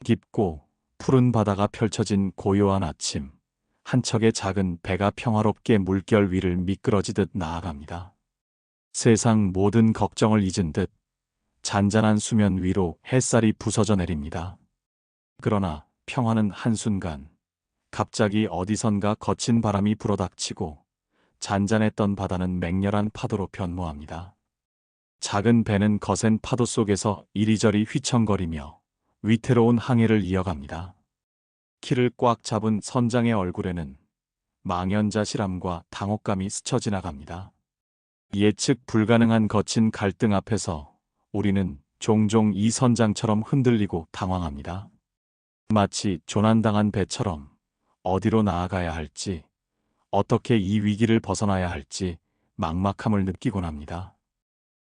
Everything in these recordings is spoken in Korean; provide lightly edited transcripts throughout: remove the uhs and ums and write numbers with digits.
깊고 푸른 바다가 펼쳐진 고요한 아침, 한 척의 작은 배가 평화롭게 물결 위를 미끄러지듯 나아갑니다. 세상 모든 걱정을 잊은 듯 잔잔한 수면 위로 햇살이 부서져 내립니다. 그러나 평화는 한순간, 갑자기 어디선가 거친 바람이 불어닥치고 잔잔했던 바다는 맹렬한 파도로 변모합니다. 작은 배는 거센 파도 속에서 이리저리 휘청거리며 위태로운 항해를 이어갑니다. 키를 꽉 잡은 선장의 얼굴에는 망연자실함과 당혹감이 스쳐 지나갑니다. 예측 불가능한 거친 갈등 앞에서 우리는 종종 이 선장처럼 흔들리고 당황합니다. 마치 조난당한 배처럼 어디로 나아가야 할지, 어떻게 이 위기를 벗어나야 할지 막막함을 느끼곤 합니다.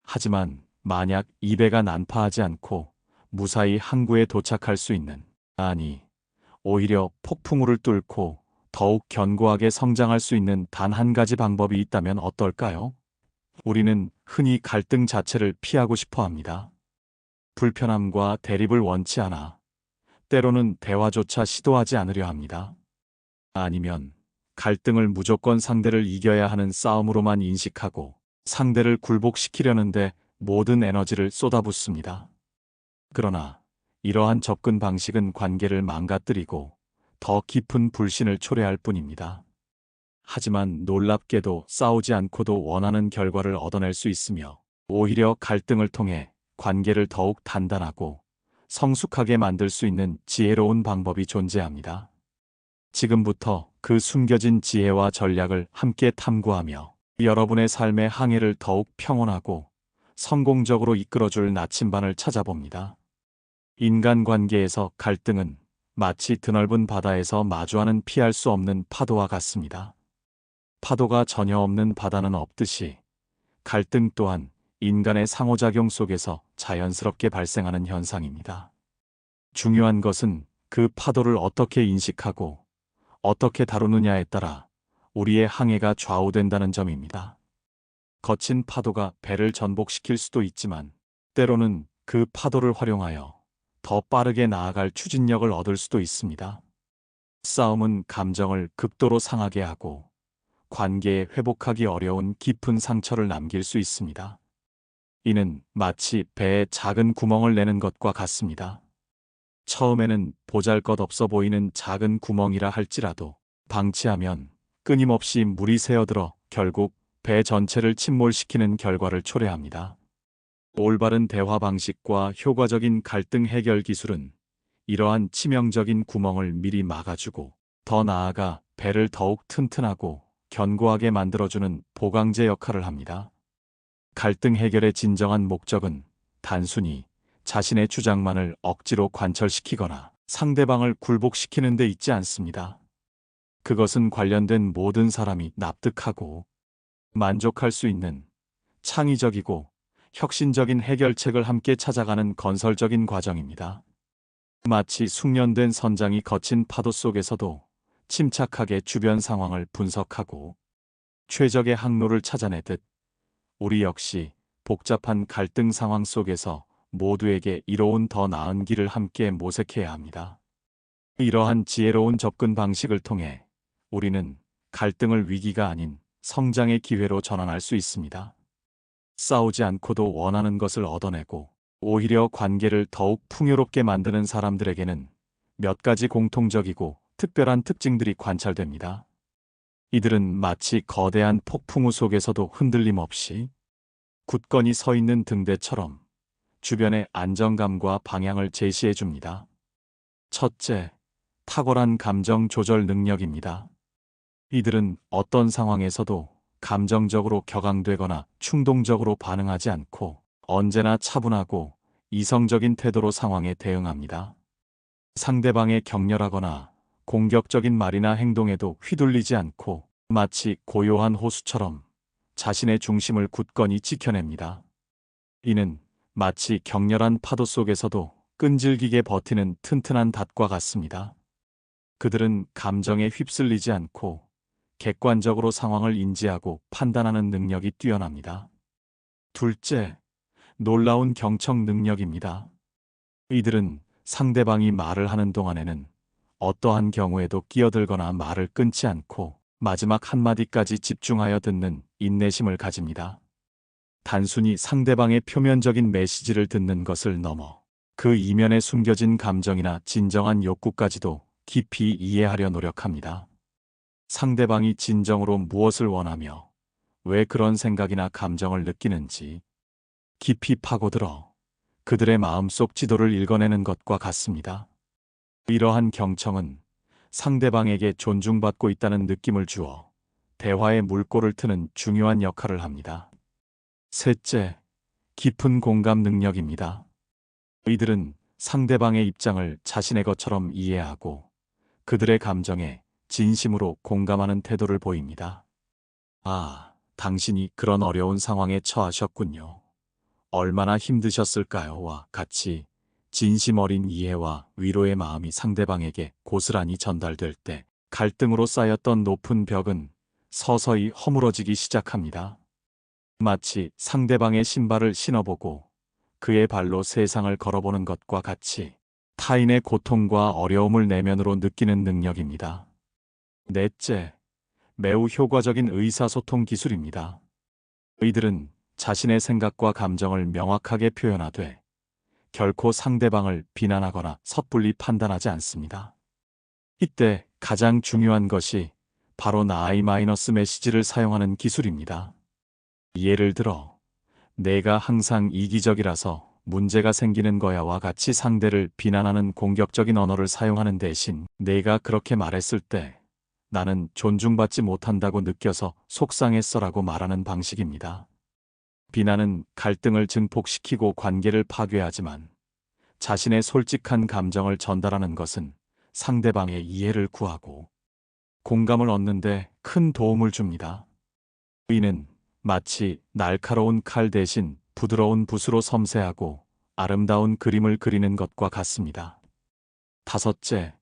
하지만 만약 이 배가 난파하지 않고 무사히 항구에 도착할 수 있는, 아니, 오히려 폭풍우를 뚫고 더욱 견고하게 성장할 수 있는 단 한 가지 방법이 있다면 어떨까요? 우리는 흔히 갈등 자체를 피하고 싶어 합니다. 불편함과 대립을 원치 않아 때로는 대화조차 시도하지 않으려 합니다. 아니면 갈등을 무조건 상대를 이겨야 하는 싸움으로만 인식하고 상대를 굴복시키려는데 모든 에너지를 쏟아붓습니다. 그러나 이러한 접근 방식은 관계를 망가뜨리고 더 깊은 불신을 초래할 뿐입니다. 하지만 놀랍게도 싸우지 않고도 원하는 결과를 얻어낼 수 있으며 오히려 갈등을 통해 관계를 더욱 단단하고 성숙하게 만들 수 있는 지혜로운 방법이 존재합니다. 지금부터 그 숨겨진 지혜와 전략을 함께 탐구하며 여러분의 삶의 항해를 더욱 평온하고 성공적으로 이끌어줄 나침반을 찾아봅니다. 인간관계에서 갈등은 마치 드넓은 바다에서 마주하는 피할 수 없는 파도와 같습니다. 파도가 전혀 없는 바다는 없듯이 갈등 또한 인간의 상호작용 속에서 자연스럽게 발생하는 현상입니다. 중요한 것은 그 파도를 어떻게 인식하고 어떻게 다루느냐에 따라 우리의 항해가 좌우된다는 점입니다. 거친 파도가 배를 전복시킬 수도 있지만 때로는 그 파도를 활용하여 더 빠르게 나아갈 추진력을 얻을 수도 있습니다. 싸움은 감정을 극도로 상하게 하고 관계에 회복하기 어려운 깊은 상처를 남길 수 있습니다. 이는 마치 배에 작은 구멍을 내는 것과 같습니다. 처음에는 보잘것없어 보이는 작은 구멍이라 할지라도 방치하면 끊임없이 물이 새어들어 결국 배 전체를 침몰시키는 결과를 초래합니다. 올바른 대화 방식과 효과적인 갈등 해결 기술은 이러한 치명적인 구멍을 미리 막아주고 더 나아가 배를 더욱 튼튼하고 견고하게 만들어주는 보강제 역할을 합니다. 갈등 해결의 진정한 목적은 단순히 자신의 주장만을 억지로 관철시키거나 상대방을 굴복시키는 데 있지 않습니다. 그것은 관련된 모든 사람이 납득하고 만족할 수 있는 창의적이고 혁신적인 해결책을 함께 찾아가는 건설적인 과정입니다. 마치 숙련된 선장이 거친 파도 속에서도 침착하게 주변 상황을 분석하고 최적의 항로를 찾아내듯 우리 역시 복잡한 갈등 상황 속에서 모두에게 이로운 더 나은 길을 함께 모색해야 합니다. 이러한 지혜로운 접근 방식을 통해 우리는 갈등을 위기가 아닌 성장의 기회로 전환할 수 있습니다. 싸우지 않고도 원하는 것을 얻어내고 오히려 관계를 더욱 풍요롭게 만드는 사람들에게는 몇 가지 공통적이고 특별한 특징들이 관찰됩니다. 이들은 마치 거대한 폭풍우 속에서도 흔들림 없이 굳건히 서 있는 등대처럼 주변의 안정감과 방향을 제시해 줍니다. 첫째, 탁월한 감정 조절 능력입니다. 이들은 어떤 상황에서도 감정적으로 격앙되거나 충동적으로 반응하지 않고 언제나 차분하고 이성적인 태도로 상황에 대응합니다. 상대방의 격렬하거나 공격적인 말이나 행동에도 휘둘리지 않고 마치 고요한 호수처럼 자신의 중심을 굳건히 지켜냅니다. 이는 마치 격렬한 파도 속에서도 끈질기게 버티는 튼튼한 닷과 같습니다. 그들은 감정에 휩쓸리지 않고 객관적으로 상황을 인지하고 판단하는 능력이 뛰어납니다. 둘째, 놀라운 경청 능력입니다. 이들은 상대방이 말을 하는 동안에는 어떠한 경우에도 끼어들거나 말을 끊지 않고 마지막 한마디까지 집중하여 듣는 인내심을 가집니다. 단순히 상대방의 표면적인 메시지를 듣는 것을 넘어 그 이면에 숨겨진 감정이나 진정한 욕구까지도 깊이 이해하려 노력합니다. 상대방이 진정으로 무엇을 원하며 왜 그런 생각이나 감정을 느끼는지 깊이 파고들어 그들의 마음속 지도를 읽어내는 것과 같습니다. 이러한 경청은 상대방에게 존중받고 있다는 느낌을 주어 대화의 물꼬를 트는 중요한 역할을 합니다. 셋째, 깊은 공감 능력입니다. 이들은 상대방의 입장을 자신의 것처럼 이해하고 그들의 감정에 진심으로 공감하는 태도를 보입니다. 아, 당신이 그런 어려운 상황에 처하셨군요. 얼마나 힘드셨을까요?와 같이 진심 어린 이해와 위로의 마음이 상대방에게 고스란히 전달될 때 갈등으로 쌓였던 높은 벽은 서서히 허물어지기 시작합니다. 마치 상대방의 신발을 신어보고 그의 발로 세상을 걸어보는 것과 같이 타인의 고통과 어려움을 내면으로 느끼는 능력입니다. 넷째, 매우 효과적인 의사소통 기술입니다. 이들은 자신의 생각과 감정을 명확하게 표현하되 결코 상대방을 비난하거나 섣불리 판단하지 않습니다. 이때 가장 중요한 것이 바로 나이 마이너스 메시지를 사용하는 기술입니다. 예를 들어, 내가 항상 이기적이라서 문제가 생기는 거야와 같이 상대를 비난하는 공격적인 언어를 사용하는 대신 내가 그렇게 말했을 때 나는 존중받지 못한다고 느껴서 속상했어라고 말하는 방식입니다. 비난은 갈등을 증폭시키고 관계를 파괴하지만 자신의 솔직한 감정을 전달하는 것은 상대방의 이해를 구하고 공감을 얻는데 큰 도움을 줍니다. 이는 마치 날카로운 칼 대신 부드러운 붓으로 섬세하고 아름다운 그림을 그리는 것과 같습니다. 다섯째,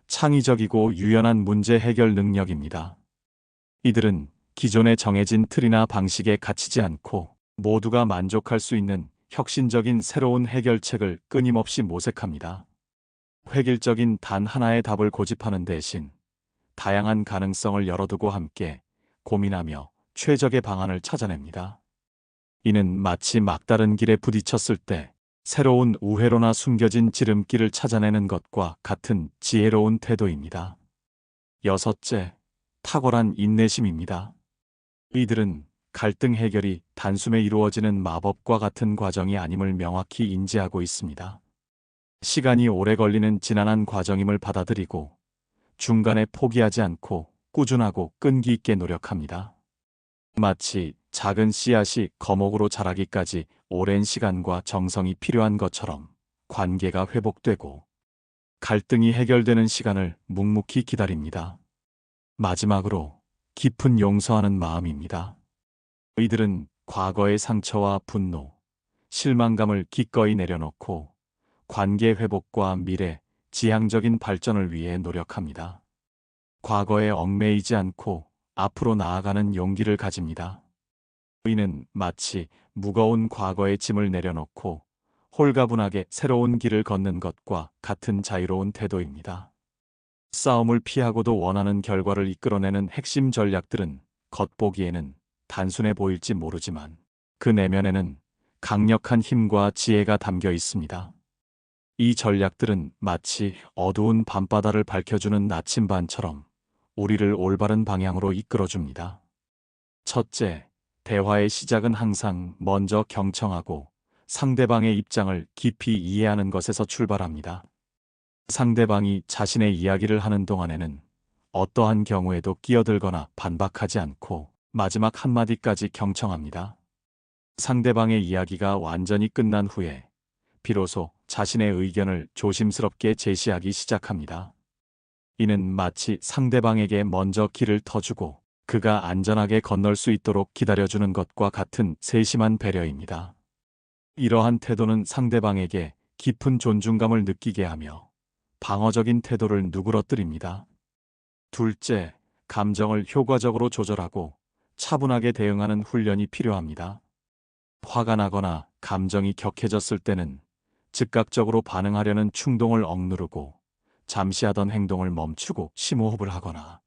창의적이고 유연한 문제 해결 능력입니다. 이들은 기존에 정해진 틀이나 방식에 갇히지 않고 모두가 만족할 수 있는 혁신적인 새로운 해결책을 끊임없이 모색합니다. 획일적인 단 하나의 답을 고집하는 대신 다양한 가능성을 열어두고 함께 고민하며 최적의 방안을 찾아냅니다. 이는 마치 막다른 길에 부딪혔을 때 새로운 우회로나 숨겨진 지름길을 찾아내는 것과 같은 지혜로운 태도입니다. 여섯째, 탁월한 인내심입니다. 이들은 갈등 해결이 단숨에 이루어지는 마법과 같은 과정이 아님을 명확히 인지하고 있습니다. 시간이 오래 걸리는 지난한 과정임을 받아들이고 중간에 포기하지 않고 꾸준하고 끈기 있게 노력합니다. 마치 작은 씨앗이 거목으로 자라기까지 오랜 시간과 정성이 필요한 것처럼 관계가 회복되고 갈등이 해결되는 시간을 묵묵히 기다립니다. 마지막으로 깊은 용서하는 마음입니다. 이들은 과거의 상처와 분노, 실망감을 기꺼이 내려놓고 관계 회복과 미래, 지향적인 발전을 위해 노력합니다. 과거에 얽매이지 않고 앞으로 나아가는 용기를 가집니다. 이는 마치 무거운 과거의 짐을 내려놓고 홀가분하게 새로운 길을 걷는 것과 같은 자유로운 태도입니다. 싸움을 피하고도 원하는 결과를 이끌어내는 핵심 전략들은 겉보기에는 단순해 보일지 모르지만 그 내면에는 강력한 힘과 지혜가 담겨 있습니다. 이 전략들은 마치 어두운 밤바다를 밝혀주는 나침반처럼 우리를 올바른 방향으로 이끌어줍니다. 첫째, 대화의 시작은 항상 먼저 경청하고 상대방의 입장을 깊이 이해하는 것에서 출발합니다. 상대방이 자신의 이야기를 하는 동안에는 어떠한 경우에도 끼어들거나 반박하지 않고 마지막 한마디까지 경청합니다. 상대방의 이야기가 완전히 끝난 후에 비로소 자신의 의견을 조심스럽게 제시하기 시작합니다. 이는 마치 상대방에게 먼저 길을 터주고 그가 안전하게 건널 수 있도록 기다려주는 것과 같은 세심한 배려입니다. 이러한 태도는 상대방에게 깊은 존중감을 느끼게 하며 방어적인 태도를 누그러뜨립니다. 둘째, 감정을 효과적으로 조절하고 차분하게 대응하는 훈련이 필요합니다. 화가 나거나 감정이 격해졌을 때는 즉각적으로 반응하려는 충동을 억누르고 잠시 하던 행동을 멈추고 심호흡을 하거나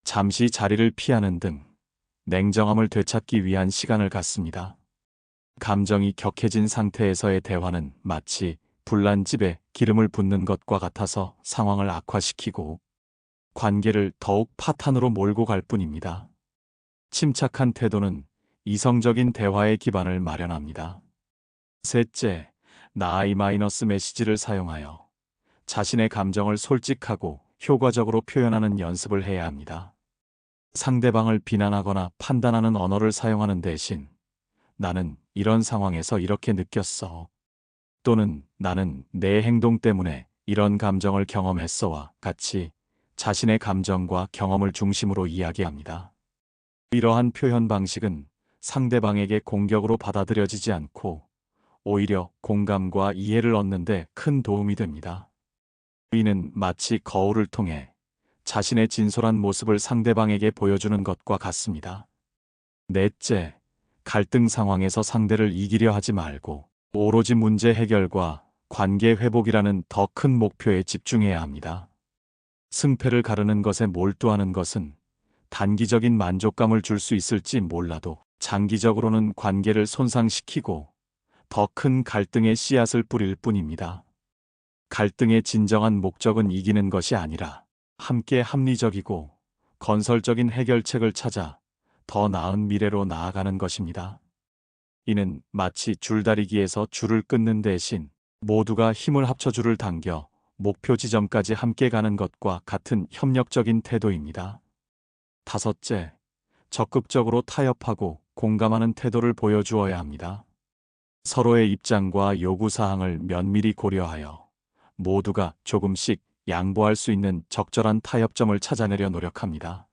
잠시 자리를 피하는 등 냉정함을 되찾기 위한 시간을 갖습니다. 감정이 격해진 상태에서의 대화는 마치 불난 집에 기름을 붓는 것과 같아서 상황을 악화시키고 관계를 더욱 파탄으로 몰고 갈 뿐입니다. 침착한 태도는 이성적인 대화의 기반을 마련합니다. 셋째, 나 I- 메시지를 사용하여 자신의 감정을 솔직하고 효과적으로 표현하는 연습을 해야 합니다. 상대방을 비난하거나 판단하는 언어를 사용하는 대신 나는 이런 상황에서 이렇게 느꼈어. 또는 나는 내 행동 때문에 이런 감정을 경험했어와 같이 자신의 감정과 경험을 중심으로 이야기합니다. 이러한 표현 방식은 상대방에게 공격으로 받아들여지지 않고 오히려 공감과 이해를 얻는 데 큰 도움이 됩니다. 이는 마치 거울을 통해 자신의 진솔한 모습을 상대방에게 보여주는 것과 같습니다. 넷째, 갈등 상황에서 상대를 이기려 하지 말고 오로지 문제 해결과 관계 회복이라는 더 큰 목표에 집중해야 합니다. 승패를 가르는 것에 몰두하는 것은 단기적인 만족감을 줄 수 있을지 몰라도 장기적으로는 관계를 손상시키고 더 큰 갈등의 씨앗을 뿌릴 뿐입니다. 갈등의 진정한 목적은 이기는 것이 아니라 함께 합리적이고 건설적인 해결책을 찾아 더 나은 미래로 나아가는 것입니다. 이는 마치 줄다리기에서 줄을 끊는 대신 모두가 힘을 합쳐 줄을 당겨 목표 지점까지 함께 가는 것과 같은 협력적인 태도입니다. 다섯째, 적극적으로 타협하고 공감하는 태도를 보여주어야 합니다. 서로의 입장과 요구사항을 면밀히 고려하여 모두가 조금씩 양보할 수 있는 적절한 타협점을 찾아내려 노력합니다.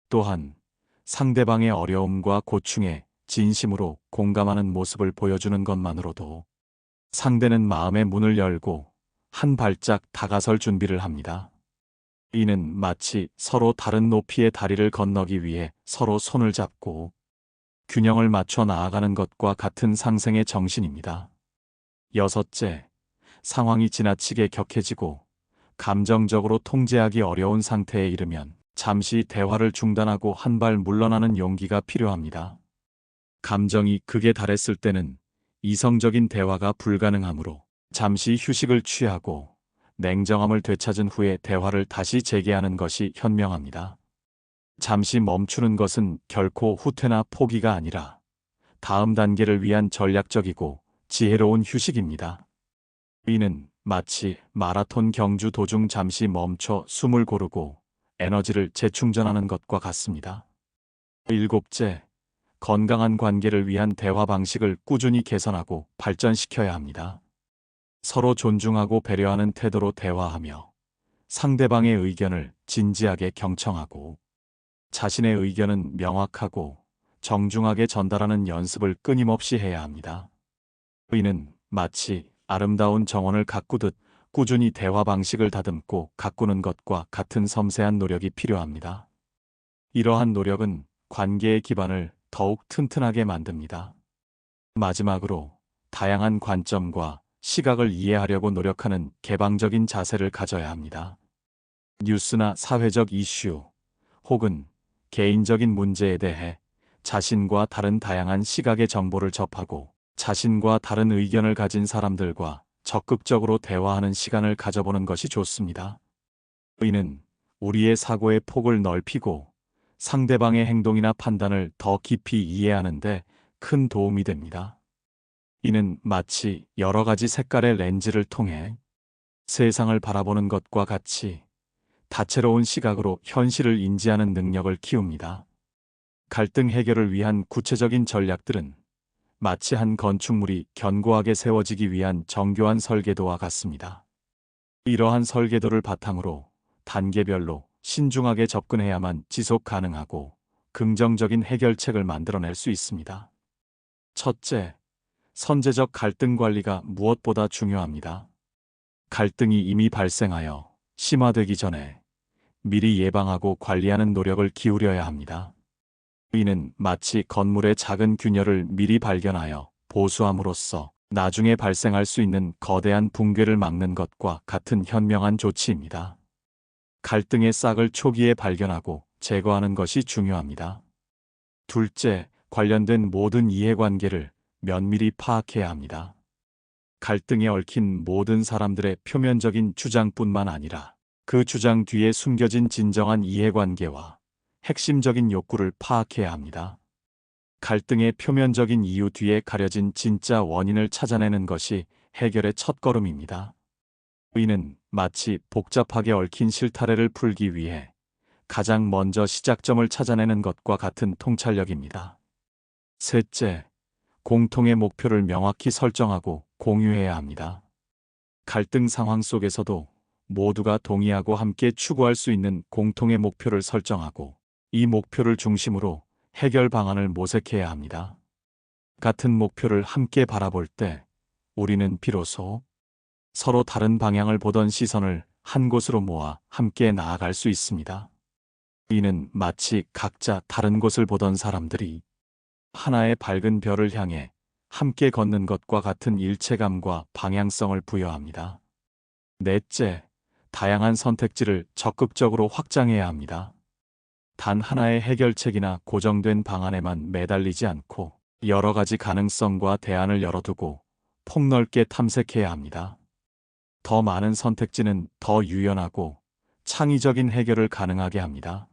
또한 상대방의 어려움과 고충에 진심으로 공감하는 모습을 보여주는 것만으로도 상대는 마음의 문을 열고 한 발짝 다가설 준비를 합니다. 이는 마치 서로 다른 높이의 다리를 건너기 위해 서로 손을 잡고 균형을 맞춰 나아가는 것과 같은 상생의 정신입니다. 여섯째, 상황이 지나치게 격해지고 감정적으로 통제하기 어려운 상태에 이르면 잠시 대화를 중단하고 한 발 물러나는 용기가 필요합니다. 감정이 극에 달했을 때는 이성적인 대화가 불가능하므로 잠시 휴식을 취하고 냉정함을 되찾은 후에 대화를 다시 재개하는 것이 현명합니다. 잠시 멈추는 것은 결코 후퇴나 포기가 아니라 다음 단계를 위한 전략적이고 지혜로운 휴식입니다. 이는 마치 마라톤 경주 도중 잠시 멈춰 숨을 고르고 에너지를 재충전하는 것과 같습니다. 일곱째, 건강한 관계를 위한 대화 방식을 꾸준히 개선하고 발전시켜야 합니다. 서로 존중하고 배려하는 태도로 대화하며 상대방의 의견을 진지하게 경청하고 자신의 의견은 명확하고 정중하게 전달하는 연습을 끊임없이 해야 합니다. 이는 마치 아름다운 정원을 가꾸듯 꾸준히 대화 방식을 다듬고 가꾸는 것과 같은 섬세한 노력이 필요합니다. 이러한 노력은 관계의 기반을 더욱 튼튼하게 만듭니다. 마지막으로 다양한 관점과 시각을 이해하려고 노력하는 개방적인 자세를 가져야 합니다. 뉴스나 사회적 이슈 혹은 개인적인 문제에 대해 자신과 다른 다양한 시각의 정보를 접하고 자신과 다른 의견을 가진 사람들과 적극적으로 대화하는 시간을 가져보는 것이 좋습니다. 이는 우리의 사고의 폭을 넓히고 상대방의 행동이나 판단을 더 깊이 이해하는 데 큰 도움이 됩니다. 이는 마치 여러 가지 색깔의 렌즈를 통해 세상을 바라보는 것과 같이 다채로운 시각으로 현실을 인지하는 능력을 키웁니다. 갈등 해결을 위한 구체적인 전략들은 마치 한 건축물이 견고하게 세워지기 위한 정교한 설계도와 같습니다. 이러한 설계도를 바탕으로 단계별로 신중하게 접근해야만 지속 가능하고 긍정적인 해결책을 만들어낼 수 있습니다. 첫째, 선제적 갈등 관리가 무엇보다 중요합니다. 갈등이 이미 발생하여 심화되기 전에 미리 예방하고 관리하는 노력을 기울여야 합니다. 이는 마치 건물의 작은 균열을 미리 발견하여 보수함으로써 나중에 발생할 수 있는 거대한 붕괴를 막는 것과 같은 현명한 조치입니다. 갈등의 싹을 초기에 발견하고 제거하는 것이 중요합니다. 둘째, 관련된 모든 이해관계를 면밀히 파악해야 합니다. 갈등에 얽힌 모든 사람들의 표면적인 주장뿐만 아니라 그 주장 뒤에 숨겨진 진정한 이해관계와 핵심적인 욕구를 파악해야 합니다. 갈등의 표면적인 이유 뒤에 가려진 진짜 원인을 찾아내는 것이 해결의 첫걸음입니다. 이는 마치 복잡하게 얽힌 실타래를 풀기 위해 가장 먼저 시작점을 찾아내는 것과 같은 통찰력입니다. 셋째, 공통의 목표를 명확히 설정하고 공유해야 합니다. 갈등 상황 속에서도 모두가 동의하고 함께 추구할 수 있는 공통의 목표를 설정하고 이 목표를 중심으로 해결 방안을 모색해야 합니다. 같은 목표를 함께 바라볼 때 우리는 비로소 서로 다른 방향을 보던 시선을 한 곳으로 모아 함께 나아갈 수 있습니다. 이는 마치 각자 다른 곳을 보던 사람들이 하나의 밝은 별을 향해 함께 걷는 것과 같은 일체감과 방향성을 부여합니다. 넷째, 다양한 선택지를 적극적으로 확장해야 합니다. 단 하나의 해결책이나 고정된 방안에만 매달리지 않고 여러 가지 가능성과 대안을 열어두고 폭넓게 탐색해야 합니다. 더 많은 선택지는 더 유연하고 창의적인 해결을 가능하게 합니다.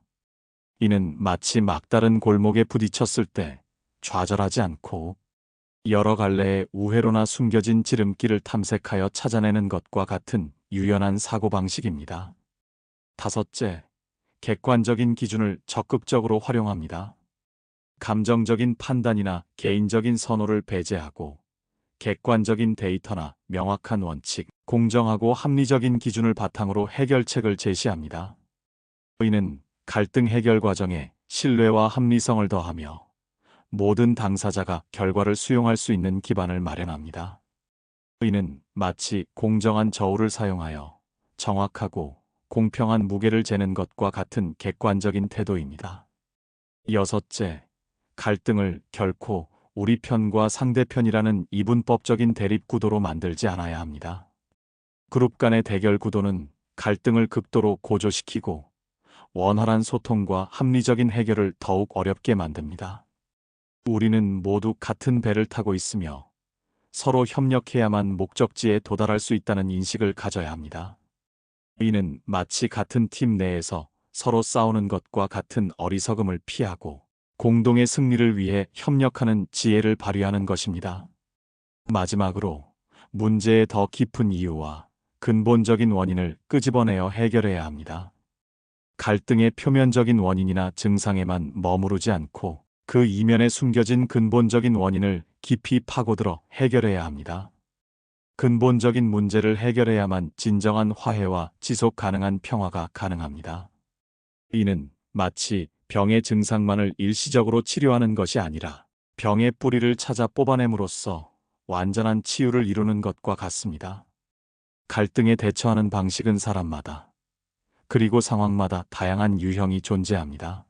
이는 마치 막다른 골목에 부딪혔을 때 좌절하지 않고 여러 갈래의 우회로나 숨겨진 지름길을 탐색하여 찾아내는 것과 같은 유연한 사고방식입니다. 다섯째, 객관적인 기준을 적극적으로 활용합니다. 감정적인 판단이나 개인적인 선호를 배제하고 객관적인 데이터나 명확한 원칙, 공정하고 합리적인 기준을 바탕으로 해결책을 제시합니다. 이는 갈등 해결 과정에 신뢰와 합리성을 더하며 모든 당사자가 결과를 수용할 수 있는 기반을 마련합니다. 이는 마치 공정한 저울을 사용하여 정확하고 공평한 무게를 재는 것과 같은 객관적인 태도입니다. 여섯째, 갈등을 결코 우리 편과 상대편이라는 이분법적인 대립 구도로 만들지 않아야 합니다. 그룹 간의 대결 구도는 갈등을 극도로 고조시키고 원활한 소통과 합리적인 해결을 더욱 어렵게 만듭니다. 우리는 모두 같은 배를 타고 있으며 서로 협력해야만 목적지에 도달할 수 있다는 인식을 가져야 합니다. 이는 마치 같은 팀 내에서 서로 싸우는 것과 같은 어리석음을 피하고 공동의 승리를 위해 협력하는 지혜를 발휘하는 것입니다. 마지막으로 문제의 더 깊은 이유와 근본적인 원인을 끄집어내어 해결해야 합니다. 갈등의 표면적인 원인이나 증상에만 머무르지 않고 그 이면에 숨겨진 근본적인 원인을 깊이 파고들어 해결해야 합니다. 근본적인 문제를 해결해야만 진정한 화해와 지속 가능한 평화가 가능합니다. 이는 마치 병의 증상만을 일시적으로 치료하는 것이 아니라 병의 뿌리를 찾아 뽑아냄으로써 완전한 치유를 이루는 것과 같습니다. 갈등에 대처하는 방식은 사람마다 그리고 상황마다 다양한 유형이 존재합니다.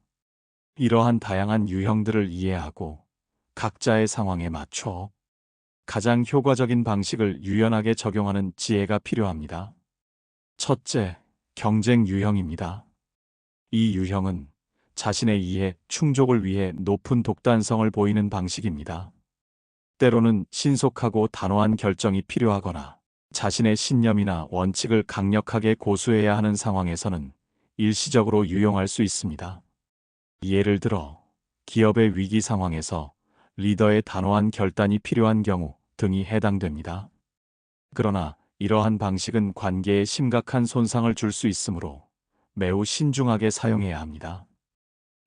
이러한 다양한 유형들을 이해하고 각자의 상황에 맞춰 가장 효과적인 방식을 유연하게 적용하는 지혜가 필요합니다. 첫째, 경쟁 유형입니다. 이 유형은 자신의 이해, 충족을 위해 높은 독단성을 보이는 방식입니다. 때로는 신속하고 단호한 결정이 필요하거나 자신의 신념이나 원칙을 강력하게 고수해야 하는 상황에서는 일시적으로 유용할 수 있습니다. 예를 들어, 기업의 위기 상황에서 리더의 단호한 결단이 필요한 경우 등이 해당됩니다. 그러나 이러한 방식은 관계에 심각한 손상을 줄 수 있으므로 매우 신중하게 사용해야 합니다.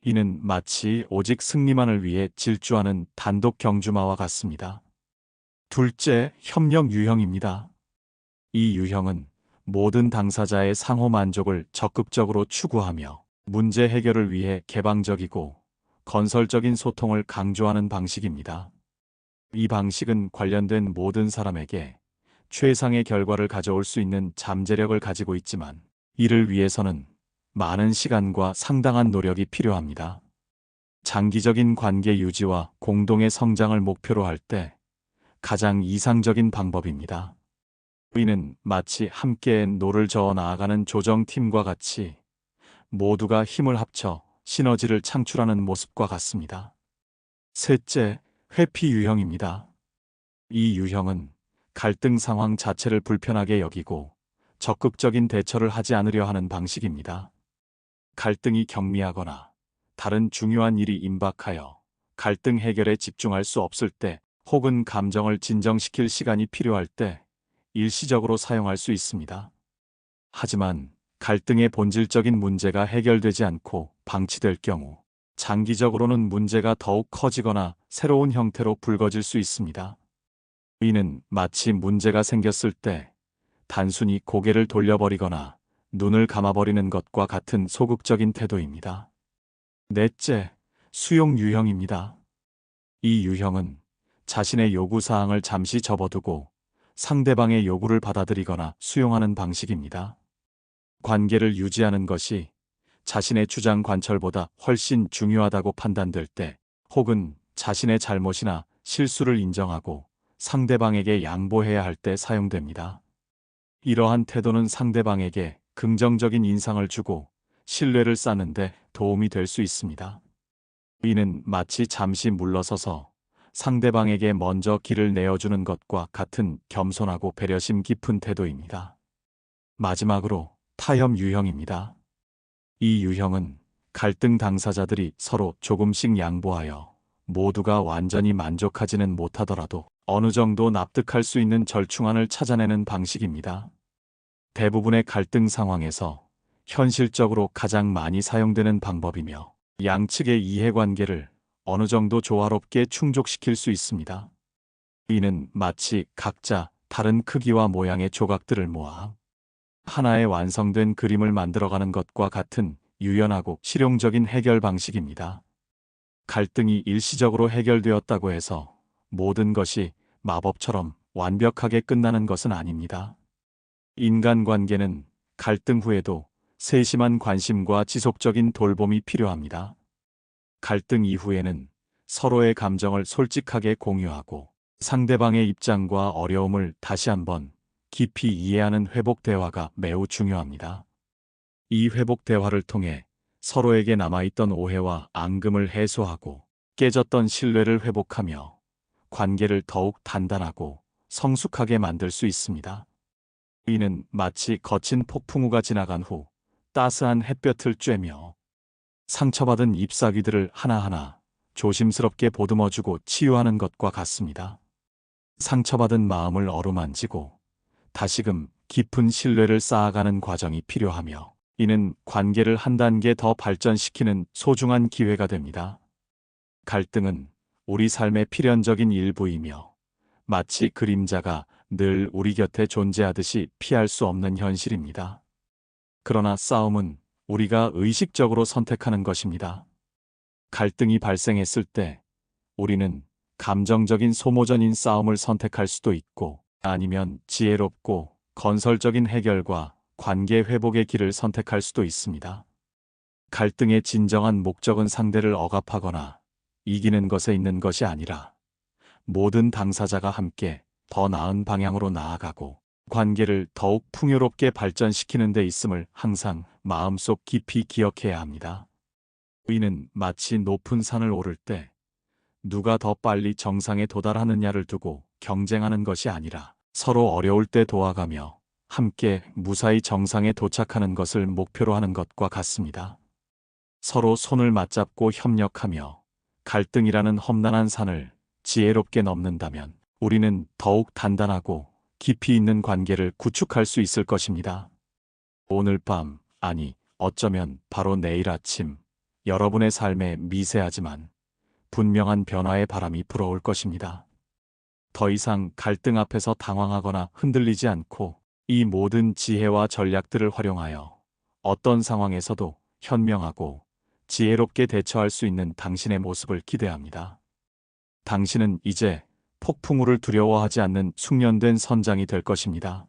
이는 마치 오직 승리만을 위해 질주하는 단독 경주마와 같습니다. 둘째, 협력 유형입니다. 이 유형은 모든 당사자의 상호 만족을 적극적으로 추구하며 문제 해결을 위해 개방적이고 건설적인 소통을 강조하는 방식입니다. 이 방식은 관련된 모든 사람에게 최상의 결과를 가져올 수 있는 잠재력을 가지고 있지만 이를 위해서는 많은 시간과 상당한 노력이 필요합니다. 장기적인 관계 유지와 공동의 성장을 목표로 할 때 가장 이상적인 방법입니다. 이는 마치 함께 노를 저어 나아가는 조정팀과 같이 모두가 힘을 합쳐 시너지를 창출하는 모습과 같습니다. 셋째, 회피 유형입니다. 이 유형은 갈등 상황 자체를 불편하게 여기고 적극적인 대처를 하지 않으려 하는 방식입니다. 갈등이 경미하거나 다른 중요한 일이 임박하여 갈등 해결에 집중할 수 없을 때 혹은 감정을 진정시킬 시간이 필요할 때 일시적으로 사용할 수 있습니다. 하지만 갈등의 본질적인 문제가 해결되지 않고 방치될 경우 장기적으로는 문제가 더욱 커지거나 새로운 형태로 불거질 수 있습니다. 이는 마치 문제가 생겼을 때 단순히 고개를 돌려버리거나 눈을 감아버리는 것과 같은 소극적인 태도입니다. 넷째, 수용 유형입니다. 이 유형은 자신의 요구사항을 잠시 접어두고 상대방의 요구를 받아들이거나 수용하는 방식입니다. 관계를 유지하는 것이 자신의 주장 관철보다 훨씬 중요하다고 판단될 때, 혹은 자신의 잘못이나 실수를 인정하고 상대방에게 양보해야 할 때 사용됩니다. 이러한 태도는 상대방에게 긍정적인 인상을 주고 신뢰를 쌓는 데 도움이 될 수 있습니다. 이는 마치 잠시 물러서서 상대방에게 먼저 길을 내어주는 것과 같은 겸손하고 배려심 깊은 태도입니다. 마지막으로 타협 유형입니다. 이 유형은 갈등 당사자들이 서로 조금씩 양보하여 모두가 완전히 만족하지는 못하더라도 어느 정도 납득할 수 있는 절충안을 찾아내는 방식입니다. 대부분의 갈등 상황에서 현실적으로 가장 많이 사용되는 방법이며 양측의 이해관계를 어느 정도 조화롭게 충족시킬 수 있습니다. 이는 마치 각자 다른 크기와 모양의 조각들을 모아 하나의 완성된 그림을 만들어가는 것과 같은 유연하고 실용적인 해결 방식입니다. 갈등이 일시적으로 해결되었다고 해서 모든 것이 마법처럼 완벽하게 끝나는 것은 아닙니다. 인간관계는 갈등 후에도 세심한 관심과 지속적인 돌봄이 필요합니다. 갈등 이후에는 서로의 감정을 솔직하게 공유하고 상대방의 입장과 어려움을 다시 한번 깊이 이해하는 회복 대화가 매우 중요합니다. 이 회복 대화를 통해 서로에게 남아있던 오해와 앙금을 해소하고 깨졌던 신뢰를 회복하며 관계를 더욱 단단하고 성숙하게 만들 수 있습니다. 이는 마치 거친 폭풍우가 지나간 후 따스한 햇볕을 쬐며 상처받은 잎사귀들을 하나하나 조심스럽게 보듬어주고 치유하는 것과 같습니다. 상처받은 마음을 어루만지고 다시금 깊은 신뢰를 쌓아가는 과정이 필요하며, 이는 관계를 한 단계 더 발전시키는 소중한 기회가 됩니다. 갈등은 우리 삶의 필연적인 일부이며 마치 그림자가 늘 우리 곁에 존재하듯이 피할 수 없는 현실입니다. 그러나 싸움은 우리가 의식적으로 선택하는 것입니다. 갈등이 발생했을 때 우리는 감정적인 소모전인 싸움을 선택할 수도 있고, 아니면 지혜롭고 건설적인 해결과 관계 회복의 길을 선택할 수도 있습니다. 갈등의 진정한 목적은 상대를 억압하거나 이기는 것에 있는 것이 아니라 모든 당사자가 함께 더 나은 방향으로 나아가고 관계를 더욱 풍요롭게 발전시키는 데 있음을 항상 마음속 깊이 기억해야 합니다. 이는 마치 높은 산을 오를 때 누가 더 빨리 정상에 도달하느냐를 두고 경쟁하는 것이 아니라 서로 어려울 때 도와가며 함께 무사히 정상에 도착하는 것을 목표로 하는 것과 같습니다. 서로 손을 맞잡고 협력하며 갈등이라는 험난한 산을 지혜롭게 넘는다면 우리는 더욱 단단하고 깊이 있는 관계를 구축할 수 있을 것입니다. 오늘 밤, 아니 어쩌면 바로 내일 아침, 여러분의 삶에 미세하지만 분명한 변화의 바람이 불어올 것입니다. 더 이상 갈등 앞에서 당황하거나 흔들리지 않고 이 모든 지혜와 전략들을 활용하여 어떤 상황에서도 현명하고 지혜롭게 대처할 수 있는 당신의 모습을 기대합니다. 당신은 이제 폭풍우를 두려워하지 않는 숙련된 선장이 될 것입니다.